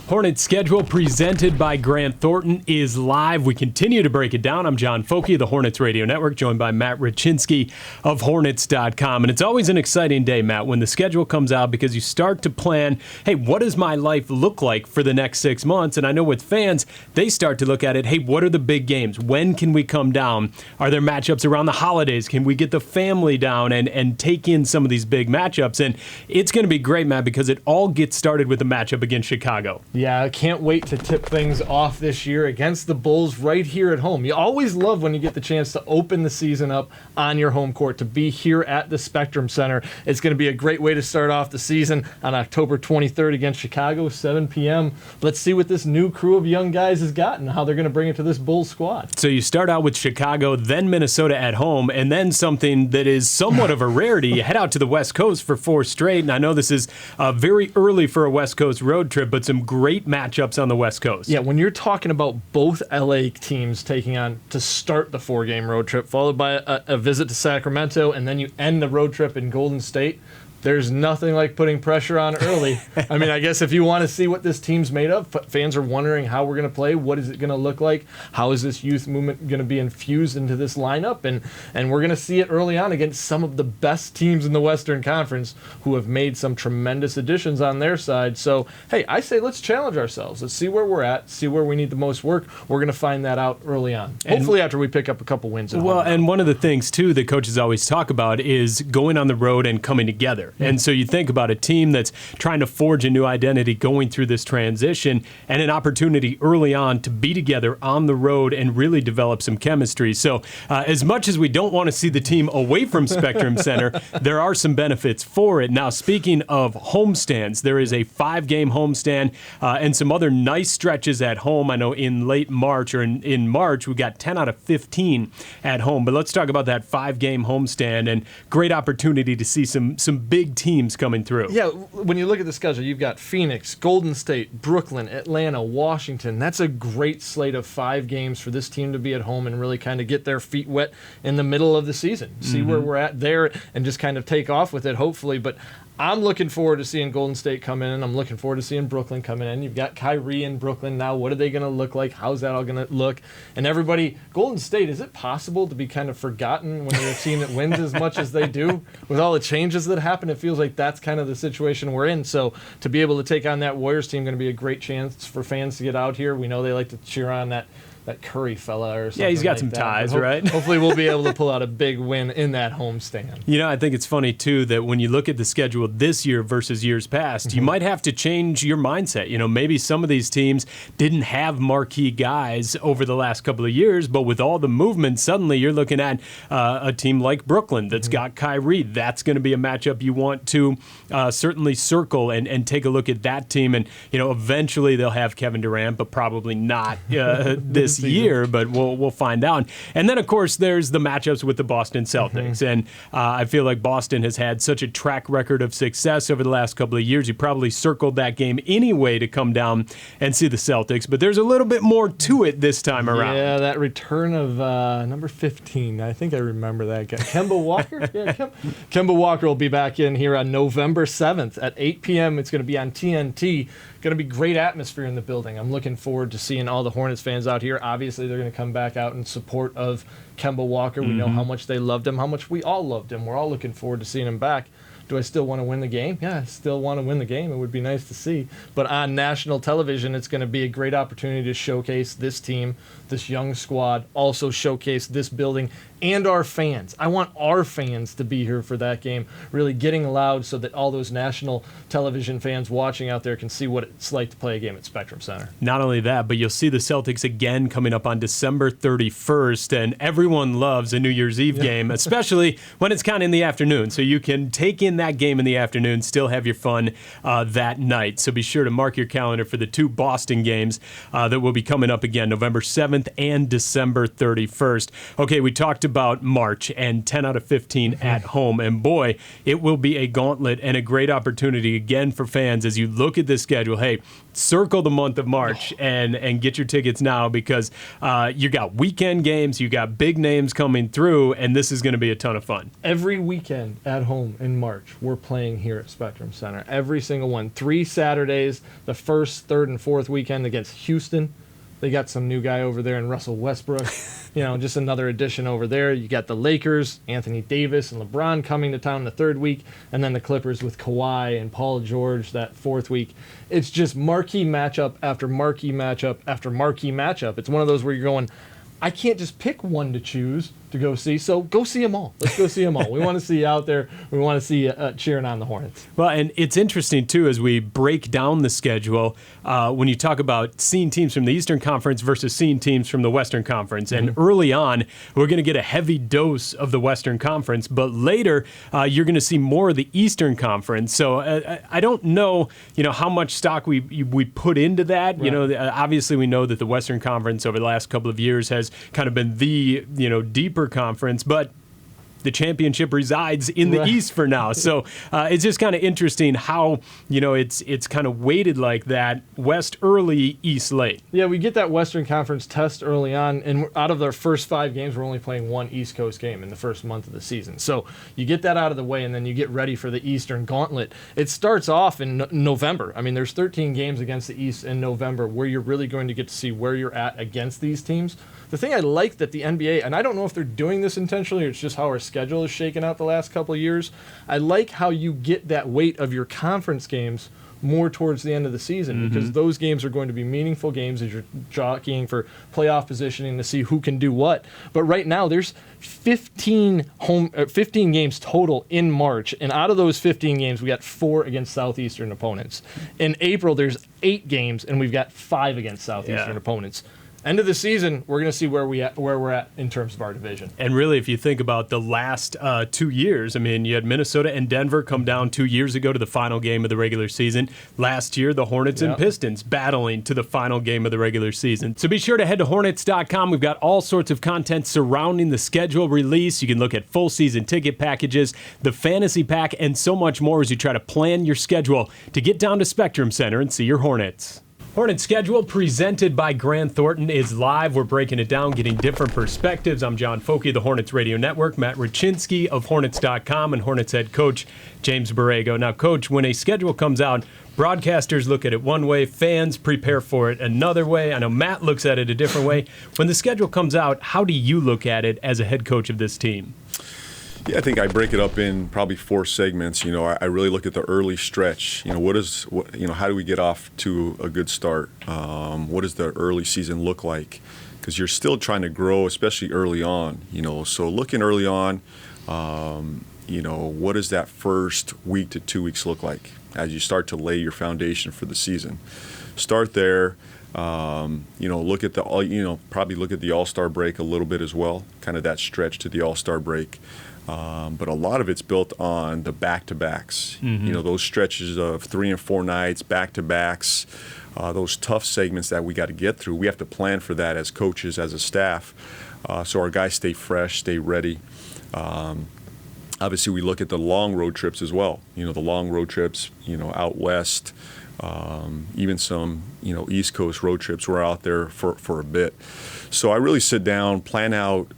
Hornets Schedule presented by Grant Thornton is live. We continue to break it down. I'm John Focke of the Hornets Radio Network, joined by Matt Rochinski of Hornets.com. And it's always an exciting day, Matt, when the schedule comes out because you start to plan, hey, what does my life look like for the next 6 months? And I know with fans, they start to look at it, hey, what are the big games? When can we come down? Are there matchups around the holidays? Can we get the family down and take in some of these big matchups? And it's going to be great, Matt, because it all gets started with a matchup against Chicago. Yeah, I can't wait to tip things off this year against the Bulls right here at home. You always love when you get the chance to open the season up on your home court, to be here at the Spectrum Center. It's going to be a great way to start off the season on October 23rd against Chicago, 7 p.m. Let's see what this new crew of young guys has got and how they're going to bring it to this Bulls squad. So you start out with Chicago, then Minnesota at home, and then something that is somewhat of a rarity. You head out to the West Coast for 4 straight, and I know this is very early for a West Coast road trip, but some great matchups on the West Coast. Yeah, when you're talking about both LA teams taking on to start the 4-game road trip, followed by a visit to Sacramento, and then you end the road trip in Golden State, there's nothing like putting pressure on early. I mean, I guess if you want to see what this team's made of, fans are wondering how we're going to play, what is it going to look like, how is this youth movement going to be infused into this lineup, and we're going to see it early on against some of the best teams in the Western Conference who have made some tremendous additions on their side. So, hey, I say let's challenge ourselves. Let's see where we're at, see where we need the most work. We're going to find that out early on, hopefully after we pick up a couple wins at home. Well, and one of the things, too, that coaches always talk about is going on the road and coming together. And so you think about a team that's trying to forge a new identity going through this transition and an opportunity early on to be together on the road and really develop some chemistry. So as much as we don't want to see the team away from Spectrum Center, there are some benefits for it. Now, speaking of homestands, there is a 5-game homestand and some other nice stretches at home. I know in late March or in March, we got 10 out of 15 at home. But let's talk about that 5-game homestand and great opportunity to see some big teams coming through. Yeah, when you look at the schedule, you've got Phoenix, Golden State, Brooklyn, Atlanta, Washington. That's a great slate of 5 games for this team to be at home and really kind of get their feet wet in the middle of the season. See where we're at there and just kind of take off with it, hopefully. But I'm looking forward to seeing Golden State come in. I'm looking forward to seeing Brooklyn come in. You've got Kyrie in Brooklyn now. What are they going to look like? How's that all going to look? And everybody, Golden State, is it possible to be kind of forgotten when you're a team that wins as much as they do? With all the changes that happen, it feels like that's kind of the situation we're in. So to be able to take on that Warriors team, going to be a great chance for fans to get out here. We know they like to cheer on that Curry fella or something. Yeah, he's got like some that. ties, right? Hopefully we'll be able to pull out a big win in that homestand. You know, I think it's funny, too, that when you look at the schedule this year versus years past, you might have to change your mindset. You know, maybe some of these teams didn't have marquee guys over the last couple of years, but with all the movement, suddenly you're looking at a team like Brooklyn that's got Kyrie. That's going to be a matchup you want to certainly circle and take a look at that team. And, you know, eventually they'll have Kevin Durant, but probably not this year, but we'll find out. And then, of course, there's the matchups with the Boston Celtics. And I feel like Boston has had such a track record of success over the last couple of years. You probably circled that game anyway to come down and see the Celtics, but there's a little bit more to it this time around. Yeah, that return of number 15. I think I remember that guy. Kemba Walker? Yeah, Kemba Walker will be back in here on November 7th at 8 p.m. It's going to be on TNT. Going to be great atmosphere in the building. I'm looking forward to seeing all the Hornets fans out here. Obviously, they're going to come back out in support of Kemba Walker. We know how much they loved him, how much we all loved him. We're all looking forward to seeing him back. Do I still want to win the game? Yeah, I still want to win the game. It would be nice to see. But on national television, it's going to be a great opportunity to showcase this team, this young squad, also showcase this building and our fans. I want our fans to be here for that game, really getting loud so that all those national television fans watching out there can see what it's like to play a game at Spectrum Center. Not only that, but you'll see the Celtics again coming up on December 31st, and everyone loves a New Year's Eve game, especially when it's kind of in the afternoon. So you can take in that game in the afternoon, still have your fun that night. So be sure to mark your calendar for the 2 Boston games that will be coming up again, November 7th and December 31st. Okay, we talked about March and 10 out of 15 at home. And boy, it will be a gauntlet and a great opportunity again for fans as you look at this schedule. Hey, circle the month of March and get your tickets now because you got weekend games, you got big names coming through, and this is going to be a ton of fun. Every weekend at home in March. March, we're playing here at Spectrum Center. Every single one. 3 Saturdays, the first, third, and fourth weekend against Houston. They got some new guy over there in Russell Westbrook. Just another addition over there. You got the Lakers, Anthony Davis, and LeBron coming to town the third week, and then the Clippers with Kawhi and Paul George that fourth week. It's just marquee matchup after marquee matchup after marquee matchup. It's one of those where you're going, I can't just pick one to choose to go see, so go see them all. Let's go see them all. We want to see you out there. We want to see you cheering on the Hornets. Well, and it's interesting, too, as we break down the schedule, when you talk about seeing teams from the Eastern Conference versus seeing teams from the Western Conference. And early on, we're going to get a heavy dose of the Western Conference, but later, you're going to see more of the Eastern Conference. So I don't know, how much stock we put into that. Right. Obviously, we know that the Western Conference over the last couple of years has kind of been the, deeper conference, but the championship resides in the East for now. So it's just kind of interesting how, it's kind of weighted like that. West early, East late. Yeah, we get that Western Conference test early on, and out of their first 5 games, we're only playing 1 East Coast game in the first month of the season. So you get that out of the way, and then you get ready for the Eastern Gauntlet. It starts off in November. I mean, there's 13 games against the East in November where you're really going to get to see where you're at against these teams. The thing I like that the NBA, and I don't know if they're doing this intentionally or it's just how our schedule is shaken out the last couple of years, I like how you get that weight of your conference games more towards the end of the season, because those games are going to be meaningful games as you're jockeying for playoff positioning to see who can do what. But right now, there's 15 games total in March, and out of those 15 games, we got 4 against Southeastern opponents. In April, there's 8 games, and we've got 5 against Southeastern opponents. End of the season, we're going to see where we're at in terms of our division. And really, if you think about the last 2 years, I mean, you had Minnesota and Denver come down 2 years ago to the final game of the regular season. Last year, the Hornets and Pistons battling to the final game of the regular season. So be sure to head to Hornets.com. We've got all sorts of content surrounding the schedule release. You can look at full season ticket packages, the fantasy pack, and so much more as you try to plan your schedule to get down to Spectrum Center and see your Hornets. Hornets Schedule, presented by Grant Thornton, is live. We're breaking it down, getting different perspectives. I'm John Focke, the Hornets Radio Network, Matt Rochinski of Hornets.com, and Hornets head coach James Borrego. Now, Coach, when a schedule comes out, broadcasters look at it one way, fans prepare for it another way. I know Matt looks at it a different way. When the schedule comes out, how do you look at it as a head coach of this team? Yeah, I think I break it up in probably 4 segments. I really look at the early stretch. How do we get off to a good start? What does the early season look like? Because you're still trying to grow, especially early on. So looking early on, what does that first week to 2 weeks look like as you start to lay your foundation for the season? Start there. Look at probably look at the All-Star break a little bit as well, kind of that stretch to the All-Star break. But a lot of it's built on the back-to-backs. Those stretches of 3 and 4 nights, back-to-backs, those tough segments that we got to get through. We have to plan for that as coaches, as a staff, so our guys stay fresh, stay ready. Obviously, we look at the long road trips as well. The long road trips, out west, even some, East Coast road trips. We're out there for a bit. So I really sit down, plan out,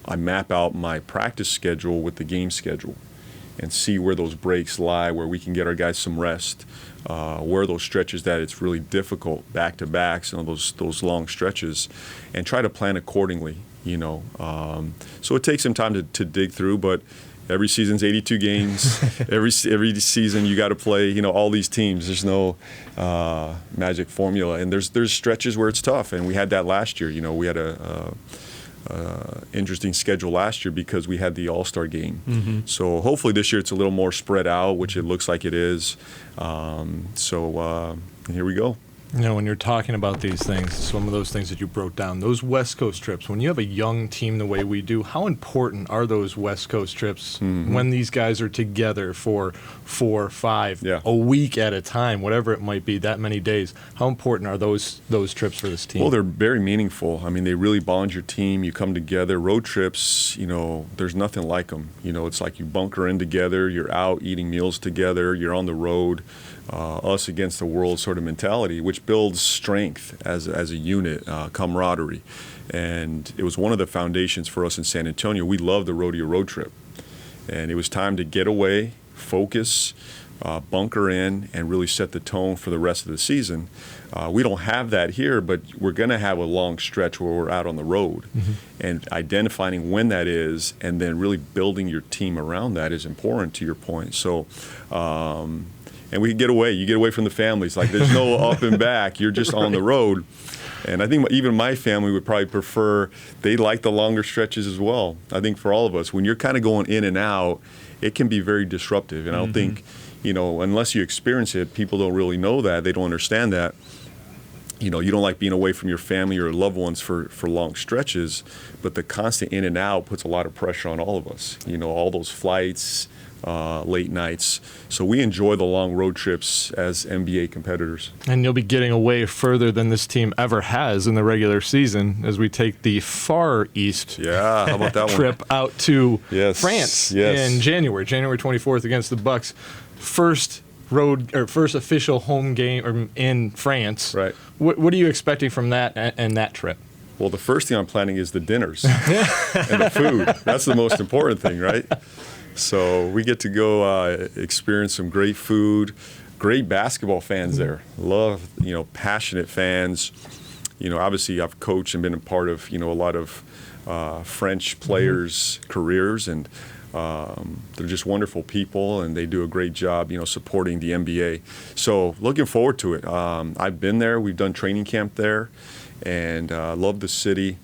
I map out my practice schedule with the game schedule and see where those breaks lie, where we can get our guys some rest, where are those stretches that it's really difficult, back-to-backs, those long stretches, and try to plan accordingly, So it takes some time to dig through, but every season's 82 games. every season you got to play, all these teams. There's no magic formula, and there's stretches where it's tough, and we had that last year. We had a interesting schedule last year because we had the All-Star game. So hopefully this year it's a little more spread out, which it looks like it is. So here we go. When you're talking about these things, some of those things that you broke down, those West Coast trips, when you have a young team the way we do, how important are those West Coast trips when these guys are together for 4 or 5, a week at a time, whatever it might be, that many days? How important are those trips for this team? Well, they're very meaningful. I mean, they really bond your team. You come together. Road trips, there's nothing like them. It's like you bunker in together. You're out eating meals together. You're on the road. Us against the world sort of mentality, which builds strength as a unit, camaraderie. And it was one of the foundations for us in San Antonio. We love the rodeo road trip. And it was time to get away, focus, bunker in, and really set the tone for the rest of the season. We don't have that here, but we're going to have a long stretch where we're out on the road. And identifying when that is and then really building your team around that is important, to your point. So, and we get away. You get away from the families. Like, there's no up and back. You're just on the road. And I think even my family would probably prefer, they like the longer stretches as well. I think for all of us, when you're kind of going in and out, it can be very disruptive. And I don't think, unless you experience it, people don't really know that. They don't understand that. You don't like being away from your family or loved ones for long stretches, but the constant in and out puts a lot of pressure on all of us. All those flights, late nights. So we enjoy the long road trips as NBA competitors. And you'll be getting away further than this team ever has in the regular season as we take the Far East how about that trip out to France Yes. in January 24th against the Bucks. First official home game in France. Right. What are you expecting from that and that trip? Well, the first thing I'm planning is the dinners and the food. That's the most important thing, right? So we get to go experience some great food, great basketball fans there. Love, passionate fans. Obviously I've coached and been a part of, a lot of French players' careers, and they're just wonderful people, and they do a great job, supporting the NBA. So looking forward to it. I've been there. We've done training camp there, and love the city.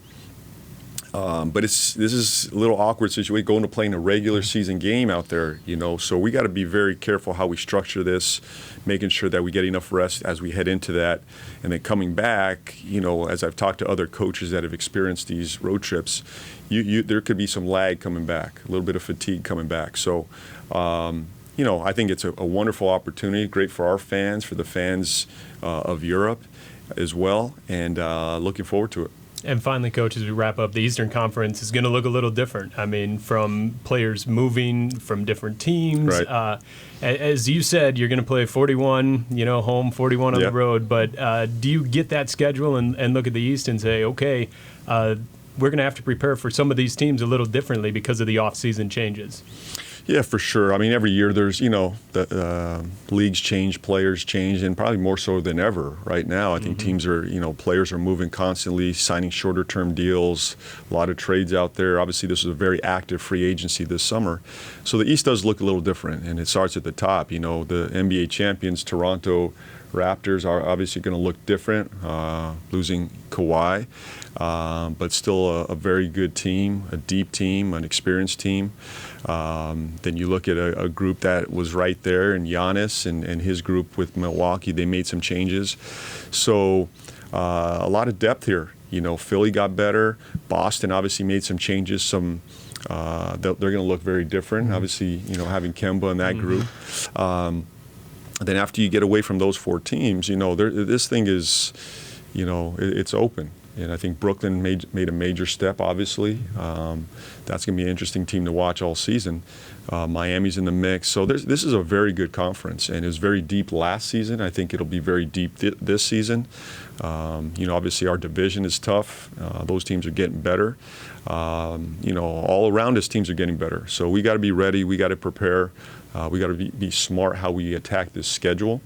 But this is a little awkward situation, going to playing a regular season game out there, So we got to be very careful how we structure this, making sure that we get enough rest as we head into that. And then coming back, as I've talked to other coaches that have experienced these road trips, there could be some lag coming back, a little bit of fatigue coming back. So, I think it's a wonderful opportunity, great for our fans, for the fans of Europe as well, and looking forward to it. And finally, Coach, as we wrap up, the Eastern Conference is going to look a little different. I mean, from players moving from different teams. Right. As you said, you're going to play 41, home, 41 on the road. But do you get that schedule and look at the East and say, okay, we're going to have to prepare for some of these teams a little differently because of the off-season changes? Yeah, for sure. I mean, every year there's, the leagues change, players change, and probably more so than ever right now. I think teams are, players are moving constantly, signing shorter-term deals, a lot of trades out there. Obviously, this is a very active free agency this summer. So the East does look a little different, and it starts at the top. The NBA champions, Toronto Raptors, are obviously going to look different, losing Kawhi, but still a very good team, a deep team, an experienced team. Then you look at a group that was right there, and Giannis and his group with Milwaukee, they made some changes. So a lot of depth here. Philly got better. Boston obviously made some changes. They're going to look very different. Obviously, having Kemba in that group. Then after you get away from those four teams, this thing is, it's open. And I think Brooklyn made a major step, obviously. That's going to be an interesting team to watch all season. Miami's in the mix. So this is a very good conference, and it was very deep last season. I think it'll be very deep this season. Obviously our division is tough. Those teams are getting better. All around us, teams are getting better. So we got to be ready. We got to prepare. We got to be smart how we attack this schedule.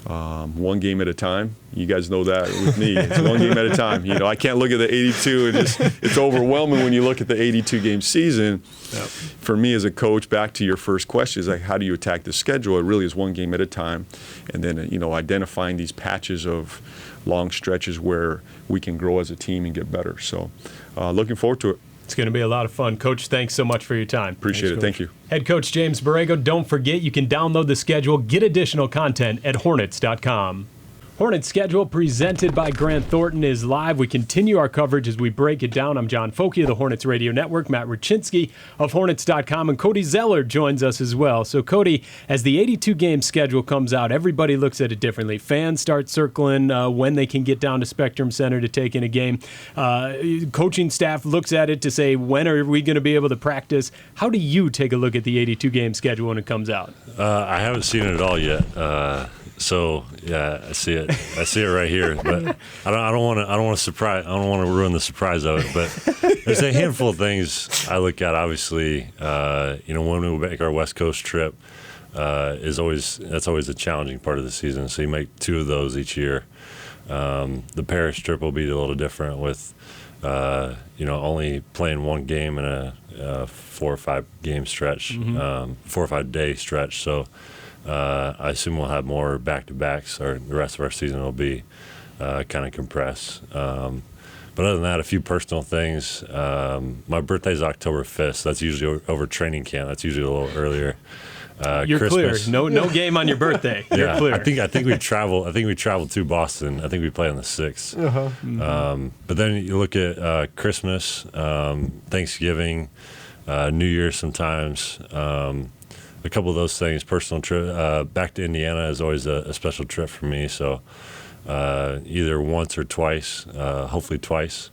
One game at a time. You guys know that with me. It's one game at a time. I can't look at the 82 and it's overwhelming when you look at the 82-game season. Yep. For me as a coach, back to your first question, is like, how do you attack the schedule? It really is one game at a time. And then, identifying these patches of long stretches where we can grow as a team and get better. So looking forward to it. It's going to be a lot of fun. Coach, thanks so much for your time. Appreciate it. Thank you. Head Coach James Borrego, don't forget you can download the schedule, get additional content at Hornets.com. Hornets Schedule, presented by Grant Thornton, is live. We continue our coverage as we break it down. I'm John Focke of the Hornets Radio Network, Matt Rochinski of Hornets.com, and Cody Zeller joins us as well. So, Cody, as the 82-game schedule comes out, everybody looks at it differently. Fans start circling when they can get down to Spectrum Center to take in a game. Coaching staff looks at it to say, when are we going to be able to practice? How do you take a look at the 82-game schedule when it comes out? I haven't seen it at all yet. So yeah, I see it. I see it right here. But I don't want to ruin the surprise of it. But there's a handful of things I look at. Obviously, when we make our West Coast trip, that's always a challenging part of the season. So you make 2 of those each year. The Paris trip will be a little different with only playing 1 game in a 4 or 5 game stretch, 4 or 5 day stretch. So I assume we'll have more back-to-backs, or the rest of our season will be kind of compressed. But other than that, a few personal things. My birthday's October 5th, so that's usually over training camp. That's usually a little earlier. You're Christmas. clear. No game on your birthday. You're clear. I think we travel. I think we travel to Boston. I think we play on the 6th. But then you look at Christmas, Thanksgiving, New Year sometimes. A couple of those things. Personal trip back to Indiana is always a special trip for me. So either once or twice, hopefully twice.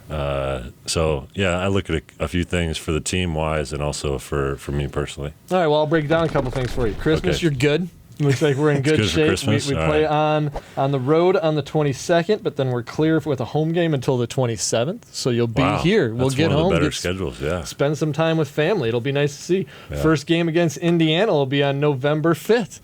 So yeah, I look at a few things for the team wise and also for me personally. All right, well, I'll break down a couple things for you. Christmas, Okay. You're good. Looks like we're in good good for shape. Christmas? We All play right. on the road on the 22nd, but then we're clear with a home game until the 27th. So you'll be Wow, here. We'll that's get one home. of the better get- schedules. Yeah. Spend some time with family. It'll be nice to see. Yeah. First game against Indiana will be on November 5th.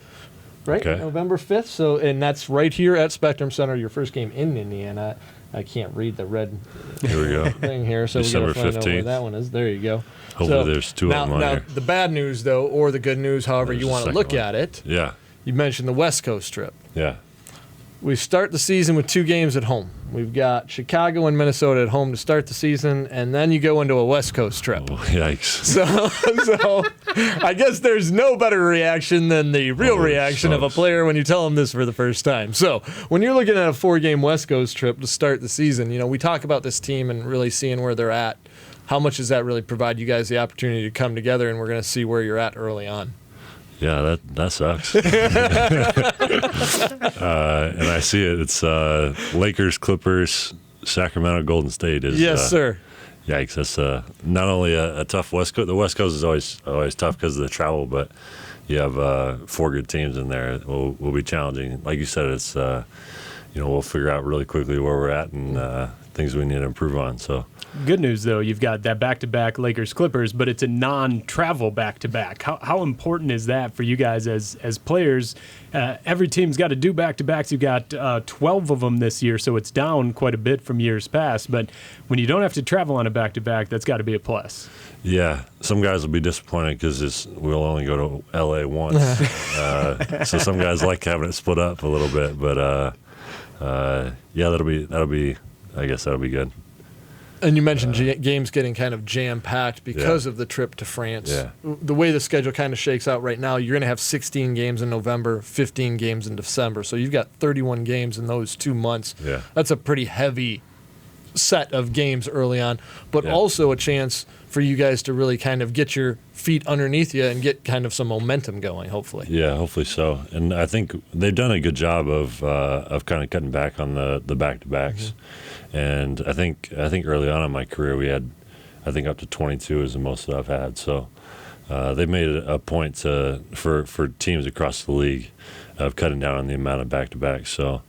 Right? Okay. November 5th. So, and that's right here at Spectrum Center, your first game in Indiana. I can't read the red Here we go. thing here, so we December got to find out where 15th. that one is. There you go. Hopefully there's 2 now, of them on now, here. the bad news, though, or the good news, however There's you the want to second look one. at it, Yeah. you mentioned the West Coast trip. Yeah. We start the season with 2 games at home. We've got Chicago and Minnesota at home to start the season, and then you go into a West Coast trip. Oh, yikes. So I guess there's no better reaction than the real Oh, it reaction of a sucks. player when you tell them this for the first time. So when you're looking at a 4-game West Coast trip to start the season, we talk about this team and really seeing where they're at. How much does that really provide you guys the opportunity to come together, and we're going to see where you're at early on? Yeah, that sucks. And I see it. It's Lakers, Clippers, Sacramento, Golden State. Yes, sir. Yikes! That's not only a tough West Coast. The West Coast is always tough because of the travel, but you have 4 good teams in there. It will be challenging. Like you said, it's we'll figure out really quickly where we're at and things we need to improve on. So. Good news, though, you've got that back-to-back Lakers-Clippers, but it's a non-travel back-to-back. How important is that for you guys as players? Every team's got to do back-to-backs. You've got 12 of them this year, so it's down quite a bit from years past. But when you don't have to travel on a back-to-back, that's got to be a plus. Yeah, some guys will be disappointed because we'll only go to L.A. once. So some guys like having it split up a little bit. But, yeah, that'll be I guess that'll be good. And you mentioned games getting kind of jam-packed because of the trip to France. Yeah. The way the schedule kind of shakes out right now, you're going to have 16 games in November, 15 games in December. So you've got 31 games in those 2 months. Yeah. That's a pretty heavy set of games early on, but Yeah. also a chance for you guys to really kind of get your feet underneath you and get kind of some momentum going, hopefully. Yeah, hopefully so. And I think they've done a good job of kind of cutting back on the back-to-backs. And I think early on in my career we had, I think up to 22 is the most that I've had. So they've made it a point for teams across the league of cutting down on the amount of back-to-backs. So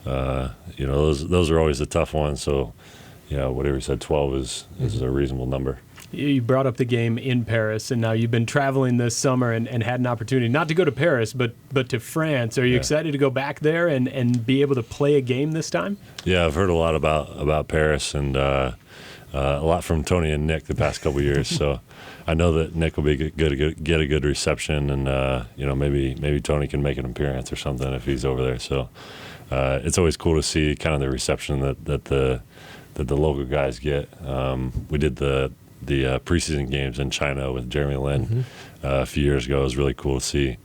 those are always the tough ones. So whatever you said, 12 is a reasonable number. You brought up the game in Paris, and now you've been traveling this summer and had an opportunity not to go to Paris, but to France. Are you excited to go back there and be able to play a game this time? Yeah, I've heard a lot about Paris and a lot from Tony and Nick the past couple of years. So I know that Nick will be get a good reception, and maybe Tony can make an appearance or something if he's over there. So it's always cool to see kind of the reception that the local guys get. We did the preseason games in China with Jeremy Lin a few years ago. It was really cool to see,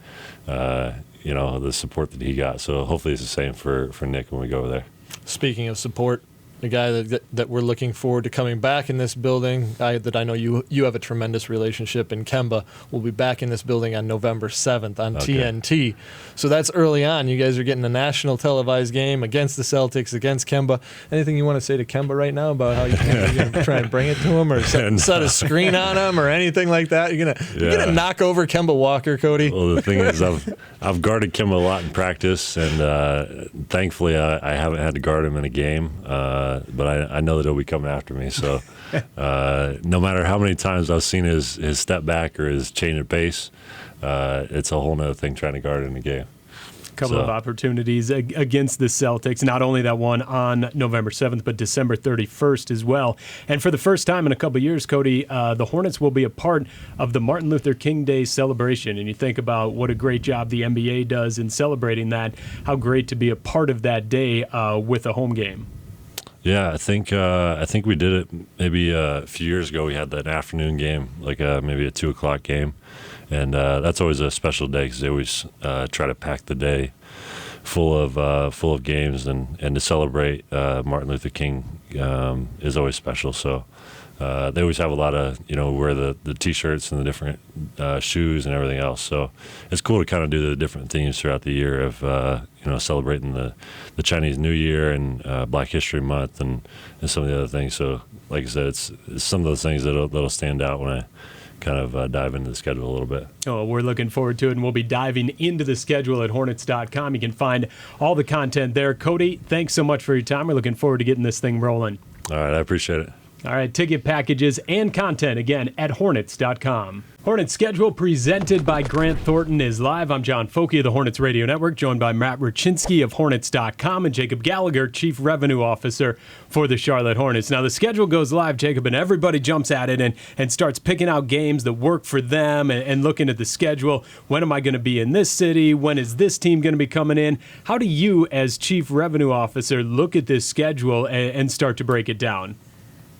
the support that he got. So hopefully it's the same for Nick when we go over there. Speaking of support, a guy that we're looking forward to coming back in this building, that I know you have a tremendous relationship in Kemba, will be back in this building on November 7th on TNT. So that's early on. You guys are getting a national televised game against the Celtics, against Kemba. Anything you want to say to Kemba right now about how you're going to try and bring it to him, or set a screen on him, or anything like that? You're gonna knock over Kemba Walker, Cody? Well, the thing is, I've guarded Kemba a lot in practice, and thankfully I haven't had to guard him in a game. But I know that he'll be coming after me. So no matter how many times I've seen his step back or his change of pace, it's a whole nother thing trying to guard in the game. Couple of opportunities against the Celtics, not only that one on November 7th, but December 31st as well. And for the first time in a couple of years, Cody, the Hornets will be a part of the Martin Luther King Day celebration. And you think about what a great job the NBA does in celebrating that, how great to be a part of that day with a home game. Yeah, I think we did it maybe a few years ago. We had that afternoon game, like maybe a 2:00 game, and that's always a special day because they always try to pack the day full of games, and to celebrate Martin Luther King is always special. So they always have a lot of wear the T-shirts and the different shoes and everything else. So it's cool to kind of do the different themes throughout the year of celebrating the Chinese New Year and Black History Month and some of the other things. So like I said, it's some of those things that'll stand out when I kind of dive into the schedule a little bit. Oh, we're looking forward to it, and we'll be diving into the schedule at Hornets.com. You can find all the content there. Cody, thanks so much for your time. We're looking forward to getting this thing rolling. All right, I appreciate it. All right, ticket packages and content, again, at Hornets.com. Hornets Schedule presented by Grant Thornton is live. I'm John Focke of the Hornets Radio Network, joined by Matt Rochinski of Hornets.com and Jacob Gallagher, Chief Revenue Officer for the Charlotte Hornets. Now, the schedule goes live, Jacob, and everybody jumps at it and starts picking out games that work for them and looking at the schedule. When am I going to be in this city? When is this team going to be coming in? How do you, as Chief Revenue Officer, look at this schedule and start to break it down?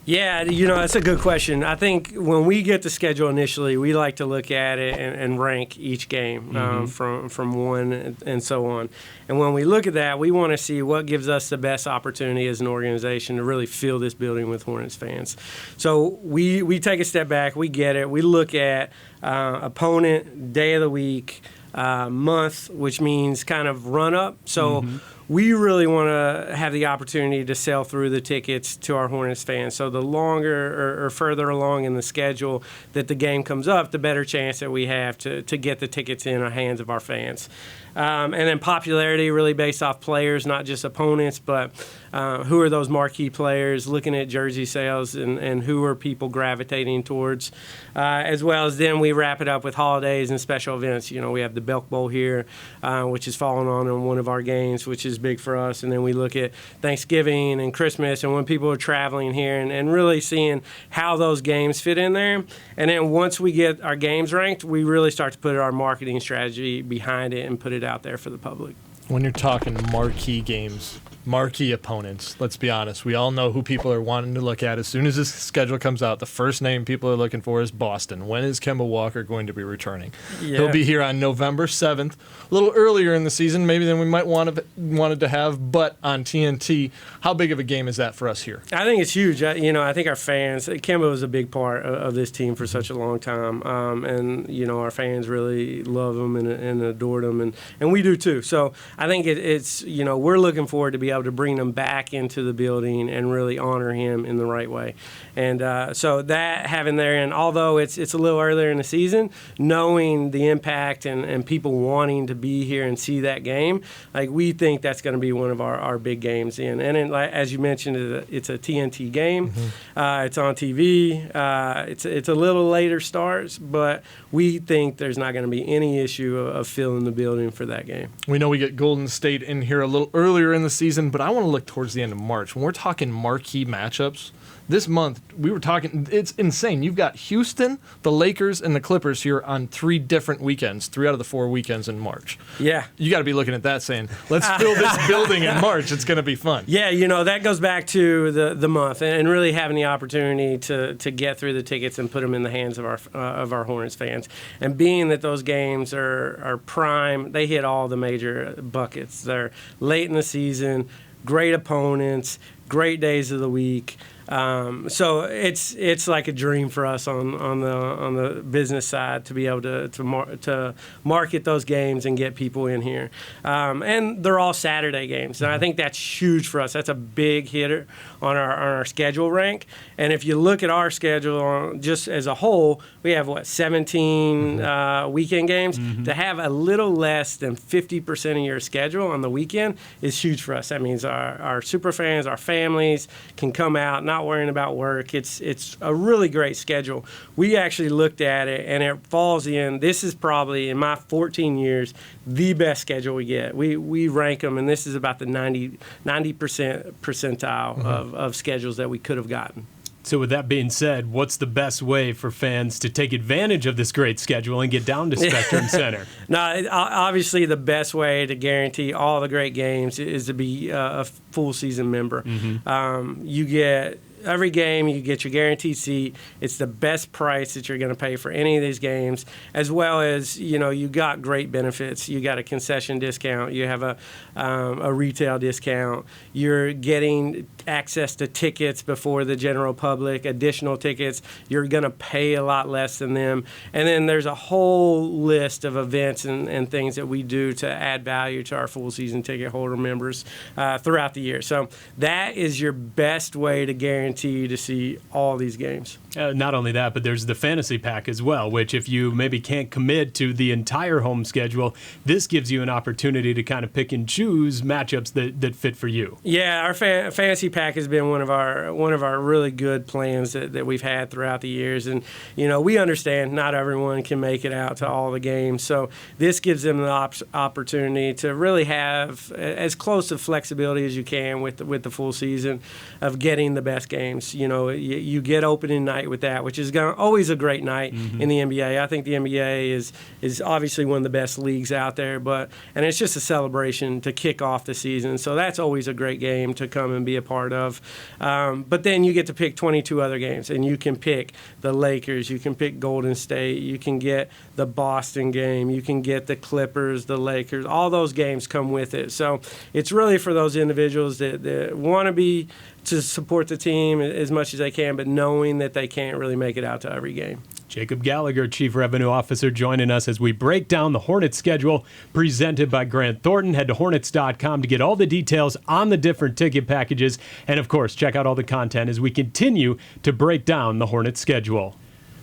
Yeah, that's a good question. I think when we get the schedule initially, we like to look at it and rank each game from one and so on. And when we look at that, we want to see what gives us the best opportunity as an organization to really fill this building with Hornets fans. So we take a step back, we get it, we look at opponent, day of the week, month, which means kind of run up. So we really want to have the opportunity to sell through the tickets to our Hornets fans. So the longer or further along in the schedule that the game comes up, the better chance that we have to get the tickets in the hands of our fans. And then popularity really based off players, not just opponents, but who are those marquee players, looking at jersey sales and who are people gravitating towards, as well as then we wrap it up with holidays and special events. We have the Belk Bowl here, which is falling on one of our games, which is big for us. And then we look at Thanksgiving and Christmas and when people are traveling here and really seeing how those games fit in there. And then once we get our games ranked, we really start to put our marketing strategy behind it and put it out there for the public. When you're talking marquee games, marquee opponents, let's be honest, we all know who people are wanting to look at. As soon as this schedule comes out, the first name people are looking for is Boston. When is Kemba Walker going to be returning? Yeah. He'll be here on November 7th, a little earlier in the season maybe than we might wanted to have, but on TNT. How big of a game is that for us here? I think it's huge. I think our fans, Kemba was a big part of this team for such a long time, and our fans really love him and adored him, and we do too. So I think it's we're looking forward to be able to bring them back into the building and really honor him in the right way. And so that having there, and although it's a little earlier in the season, knowing the impact and people wanting to be here and see that game, like we think that's going to be one of our big games. And then, as you mentioned, it's a TNT game. It's on TV. It's a little later starts, but we think there's not going to be any issue of filling the building for that game. We know we get Golden State in here a little earlier in the season, but I want to look towards the end of March. When we're talking marquee matchups, this month, we were talking, it's insane. You've got Houston, the Lakers, and the Clippers here on 3 different weekends, 3 out of the 4 weekends in March. Yeah. You got to be looking at that saying, let's fill this building in March. It's going to be fun. Yeah, that goes back to the month and really having the opportunity to get through the tickets and put them in the hands of our Hornets fans. And being that those games are prime, they hit all the major buckets. They're late in the season, great opponents, great days of the week. So it's like a dream for us on the business side to be able to market those games and get people in here. And they're all Saturday games, and I think that's huge for us. That's a big hitter on our schedule rank. And if you look at our schedule just as a whole, we have 17 weekend games. To have a little less than 50% of your schedule on the weekend is huge for us. That means our super fans, our families can come out, not worrying about work. It's a really great schedule. We actually looked at it, and it falls in. This is probably, in my 14 years, the best schedule we get. We rank them, and this is about the 90% percentile of schedules that we could have gotten. So with that being said, what's the best way for fans to take advantage of this great schedule and get down to Spectrum Center? No, obviously the best way to guarantee all the great games is to be a full season member. You get every game, you get your guaranteed seat. It's the best price that you're going to pay for any of these games, as well as, you got great benefits. You got a concession discount. You have a retail discount. You're getting access to tickets before the general public, additional tickets. You're going to pay a lot less than them. And then there's a whole list of events and things that we do to add value to our full season ticket holder members throughout the year. So that is your best way to guarantee to see all these games. Not only that, but there's the fantasy pack as well, which if you maybe can't commit to the entire home schedule, this gives you an opportunity to kind of pick and choose matchups that fit for you. Yeah, our fantasy pack has been one of our really good plans that we've had throughout the years, and we understand not everyone can make it out to all the games, so this gives them the opportunity to really have as close to flexibility as you can with the full season of getting the best games. You get opening night with that, which is always a great night in the NBA. I think the NBA is obviously one of the best leagues out there, and it's just a celebration to kick off the season. So that's always a great game to come and be a part of. But then you get to pick 22 other games, and you can pick the Lakers, you can pick Golden State, you can get the Boston game, you can get the Clippers, the Lakers. All those games come with it. So it's really for those individuals that want to support the team as much as they can, but knowing that they can't really make it out to every game. Jacob Gallagher, Chief Revenue Officer, joining us as we break down the Hornets schedule presented by Grant Thornton. Head to Hornets.com to get all the details on the different ticket packages. And, of course, check out all the content as we continue to break down the Hornets schedule.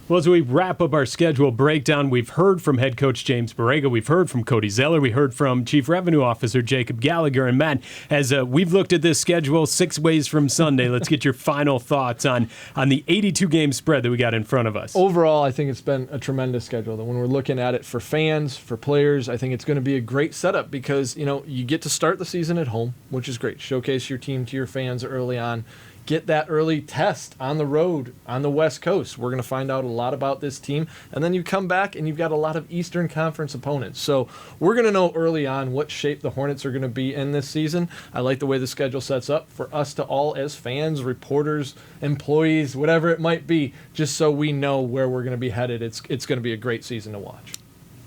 Well, as we wrap up our schedule breakdown, we've heard from head coach James Borrego. We've heard from Cody Zeller. We heard from Chief Revenue Officer Jacob Gallagher. And, Matt, as we've looked at this schedule 6 ways from Sunday, let's get your final thoughts on the 82-game spread that we got in front of us. Overall, I think it's been a tremendous schedule. When we're looking at it for fans, for players, I think it's going to be a great setup because, you get to start the season at home, which is great. Showcase your team to your fans early on. Get that early test on the road on the West Coast. We're going to find out a lot about this team. And then you come back and you've got a lot of Eastern Conference opponents. So we're going to know early on what shape the Hornets are going to be in this season. I like the way the schedule sets up for us to all, as fans, reporters, employees, whatever it might be, just so we know where we're going to be headed. It's going to be a great season to watch.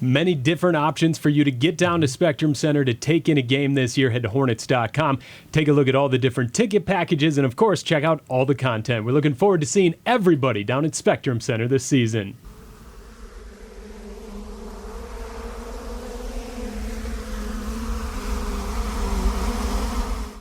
Many different options for you to get down to Spectrum Center to take in a game this year. Head to Hornets.com. Take a look at all the different ticket packages and, of course, check out all the content. We're looking forward to seeing everybody down at Spectrum Center this season.